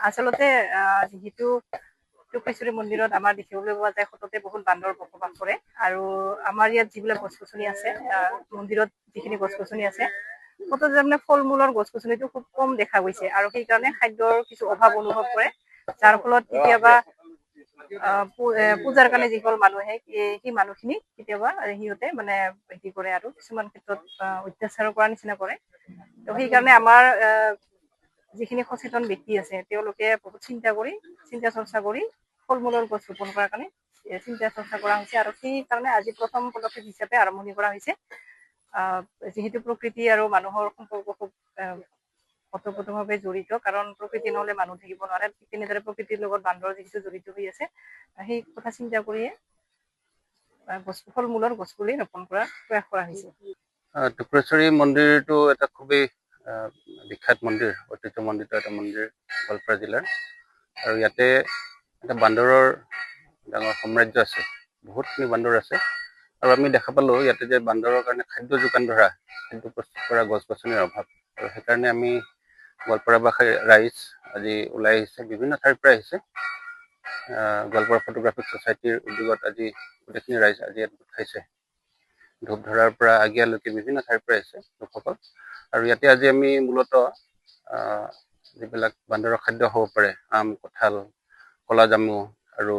আচলতে যিহেতু টুক্ৰেশ্বৰী মন্দিৰত আমাৰ দেখিবলৈ পোৱা যায় সততে বহুত বান্দৰ বসবাস কৰে আৰু আমাৰ ইয়াত যিবিলাক গছ গছনি আছে মন্দিৰত যিখিনি গছ গছনি আছে সততে তাৰমানে ফল মূলৰ গছ গছনিটো খুব কম দেখা গৈছে আৰু সেইকাৰণে খাদ্যৰ কিছু অভাৱ অনুভৱ কৰে যাৰ ফলত কেতিয়াবা পূজাৰ কাৰণে যিসকল মানুহ আহে সেই মানুহখিনি কেতিয়াবা সিহঁতে মানে হেৰি কৰে আৰু কিছুমান ক্ষেত্ৰত অত্যাচাৰ কৰা নিচিনা কৰে তো সেইকাৰণে আমাৰ যিখিনি সচেতন ব্যক্তি আছে তেওঁলোকে বহুত চিন্তা চৰ্চা কৰি ফল মূলৰ গছ ৰোপণ কৰাৰ কাৰণে চিন্তা চৰ্চা কৰা হৈছে আৰু সেইকাৰণে আজি প্ৰথম পদক্ষেপ হিচাপে আৰম্ভণি কৰা হৈছে যিহেতু প্ৰকৃতি আৰু মানুহৰ সম্পৰ্ক খুব ওতঃপ্ৰোতভাৱে জড়িত কাৰণ প্ৰকৃতি নহলে মানুহ থাকিব নোৱাৰে তেনেদৰে প্ৰকৃতিৰ লগত বান্দৰ যিটো জড়িত হৈ আছে সেই কথা চিন্তা কৰিয়ে ফল মূলৰ গছ পুলি ৰোপণ কৰাৰ প্ৰয়াস কৰা হৈছে। টুক্ৰেশ্বৰী মন্দিৰটো এটা খুবেই বিখ্যাত মন্দিৰ, ঐতিহ্যমণ্ডিত এটা মন্দিৰ গোৱালপাৰা জিলাৰ আৰু ইয়াতে এটা বান্দৰৰ ডাঙৰ সাম্ৰাজ্য আছে, বহুতখিনি বান্দৰ আছে আৰু আমি দেখা পালোঁ ইয়াতে যে বান্দৰৰ কাৰণে খাদ্য যোগান ধৰা, খাদ্য প্ৰস্তুত কৰা গছ গছনিৰ অভাৱ আৰু সেইকাৰণে আমি গোৱালপাৰাবাসী ৰাইজ আজি ওলাই আহিছে, বিভিন্ন ঠাইৰ পৰা আহিছে। গোৱালপাৰা ফটোগ্ৰাফিক ছ'চাইটিৰ উদ্যোগত আজি গোটেইখিনি ৰাইজ আজি ইয়াত গোট খাইছে। ধূপধৰাৰ পৰা আগিয়ালৈকে বিভিন্ন ঠাইৰ পৰা আহিছে লোকসকল আৰু ইয়াতে আজি আমি মূলতঃ যিবিলাক বান্দৰৰ খাদ্য হ'ব পাৰে আম, কঁঠাল, কলা জামু আৰু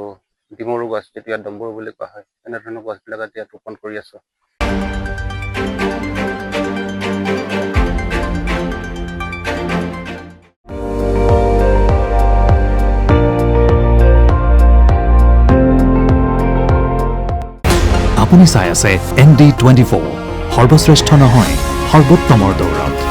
ডিমৰু গছ, যিটো ইয়াত ডম্বৰু বুলি কোৱা হয়, এনেধৰণৰ গছবিলাক আজি ইয়াত ৰোপণ কৰি আছোঁ। আপুনি চাই আছে ND24, সৰ্বশ্ৰেষ্ঠ নহয় সৰ্বোত্তমৰ দৌৰত।